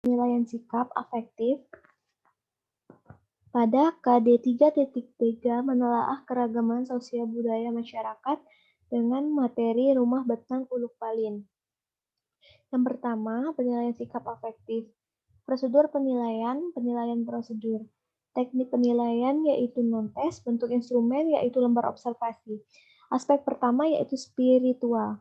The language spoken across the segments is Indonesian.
Penilaian sikap afektif pada KD 3.3 menelaah keragaman sosial budaya masyarakat dengan materi Rumah Betang Uluk Palin. Yang pertama, penilaian sikap afektif. Prosedur penilaian prosedur. Teknik penilaian yaitu non-tes, bentuk instrumen yaitu lembar observasi. Aspek pertama yaitu spiritual.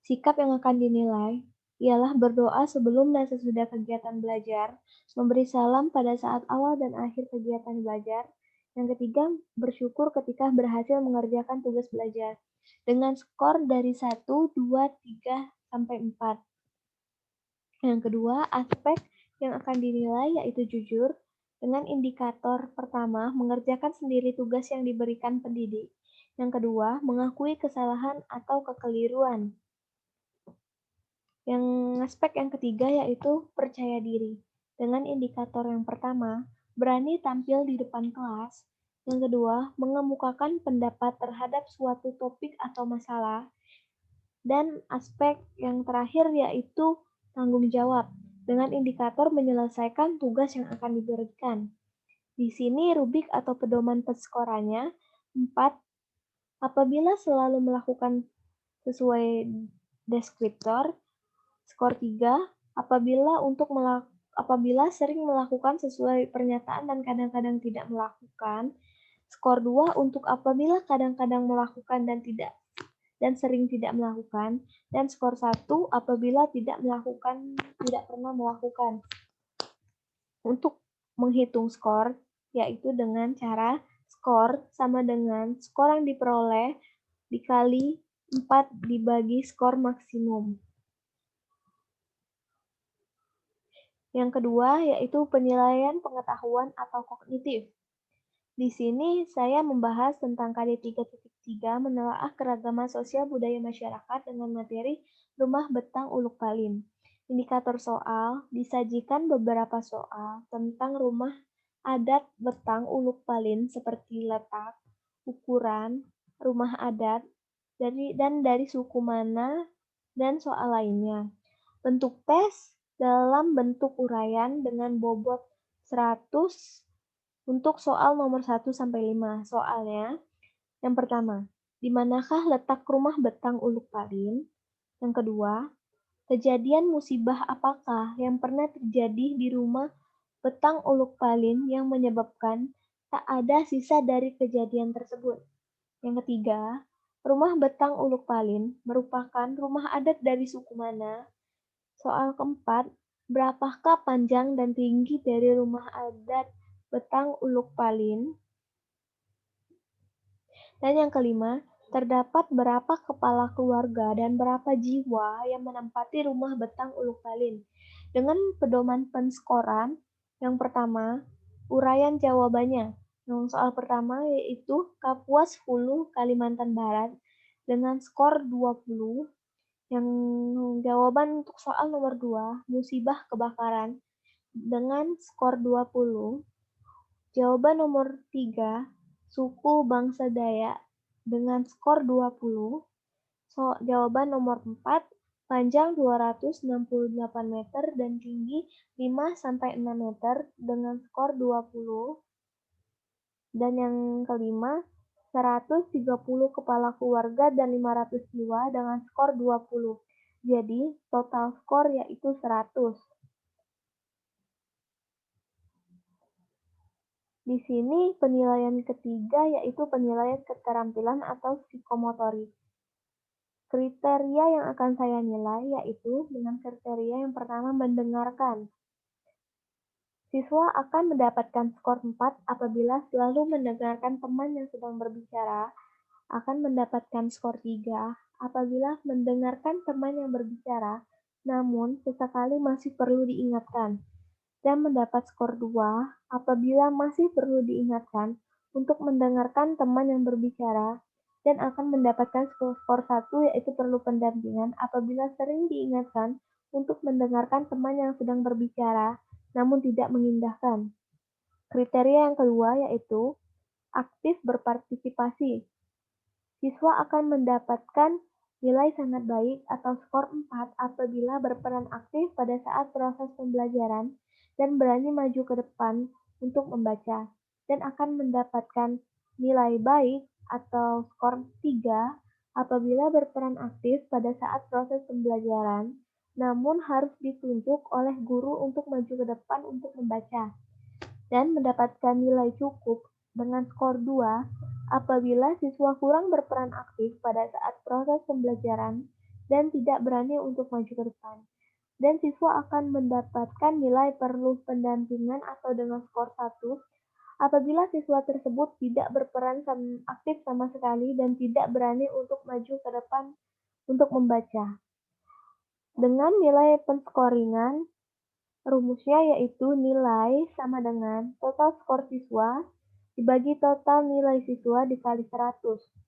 Sikap yang akan dinilai ialah berdoa sebelum dan sesudah kegiatan belajar, memberi salam pada saat awal dan akhir kegiatan belajar. Yang ketiga, bersyukur ketika berhasil mengerjakan tugas belajar dengan skor dari 1, 2, 3, sampai 4. Yang kedua, aspek yang akan dinilai yaitu jujur dengan indikator pertama, mengerjakan sendiri tugas yang diberikan pendidik. Yang kedua, mengakui kesalahan atau kekeliruan. Yang aspek yang ketiga yaitu percaya diri. Dengan indikator yang pertama, berani tampil di depan kelas. Yang kedua, mengemukakan pendapat terhadap suatu topik atau masalah. Dan aspek yang terakhir yaitu tanggung jawab. Dengan indikator menyelesaikan tugas yang akan diberikan. Di sini rubrik atau pedoman penskorannya 4. Apabila selalu melakukan sesuai deskriptor, skor 3, apabila sering melakukan sesuai pernyataan dan kadang-kadang tidak melakukan. Skor 2 untuk apabila kadang-kadang melakukan dan sering tidak melakukan. Dan skor 1 apabila tidak pernah melakukan. Untuk menghitung skor yaitu dengan cara skor sama dengan skor yang diperoleh dikali 4 dibagi skor maksimum. Yang kedua yaitu penilaian pengetahuan atau kognitif. Di sini saya membahas tentang KD 3.3 menelaah keragaman sosial budaya masyarakat dengan materi Rumah Betang Uluk Palin. Indikator soal, disajikan beberapa soal tentang rumah adat Betang Uluk Palin seperti letak, ukuran, rumah adat, dan dari suku mana, dan soal lainnya. Bentuk tes dalam bentuk uraian dengan bobot 100 untuk soal nomor 1 sampai 5. Soalnya, yang pertama, di manakah letak rumah Betang Uluk Palin? Yang kedua, kejadian musibah apakah yang pernah terjadi di rumah Betang Uluk Palin yang menyebabkan tak ada sisa dari kejadian tersebut? Yang ketiga, rumah Betang Uluk Palin merupakan rumah adat dari suku mana? Soal keempat, berapakah panjang dan tinggi dari rumah adat Betang Uluk Palin? Dan yang kelima, terdapat berapa kepala keluarga dan berapa jiwa yang menempati rumah Betang Uluk Palin? Dengan pedoman penskoran, yang pertama, uraian jawabannya. Yang soal pertama yaitu Kapuas Hulu, Kalimantan Barat dengan skor 20. Yang jawaban untuk soal nomor 2, musibah kebakaran dengan skor 20. Jawaban nomor 3, suku bangsa Dayak dengan skor 20. Jawaban nomor 4, panjang 268 meter dan tinggi 5-6 meter dengan skor 20. Dan yang kelima, 130 kepala keluarga dan 500 jiwa dengan skor 20. Jadi, total skor yaitu 100. Di sini penilaian ketiga yaitu penilaian keterampilan atau psikomotorik. Kriteria yang akan saya nilai yaitu dengan kriteria yang pertama mendengarkan. Siswa akan mendapatkan skor 4 apabila selalu mendengarkan teman yang sedang berbicara, akan mendapatkan skor 3 apabila mendengarkan teman yang berbicara, namun sesekali masih perlu diingatkan, dan mendapat skor 2 apabila masih perlu diingatkan untuk mendengarkan teman yang berbicara, dan akan mendapatkan skor 1 yaitu perlu pendampingan apabila sering diingatkan untuk mendengarkan teman yang sedang berbicara, namun tidak mengindahkan. Kriteria yang kedua yaitu aktif berpartisipasi. Siswa akan mendapatkan nilai sangat baik atau skor 4 apabila berperan aktif pada saat proses pembelajaran dan berani maju ke depan untuk membaca, dan akan mendapatkan nilai baik atau skor 3 apabila berperan aktif pada saat proses pembelajaran, namun harus ditunjuk oleh guru untuk maju ke depan untuk membaca, dan mendapatkan nilai cukup dengan skor 2 apabila siswa kurang berperan aktif pada saat proses pembelajaran dan tidak berani untuk maju ke depan. Dan siswa akan mendapatkan nilai perlu pendampingan atau dengan skor 1 apabila siswa tersebut tidak berperan aktif sama sekali dan tidak berani untuk maju ke depan untuk membaca. Dengan nilai penskoringan, rumusnya yaitu nilai sama dengan total skor siswa dibagi total nilai siswa dikali 100.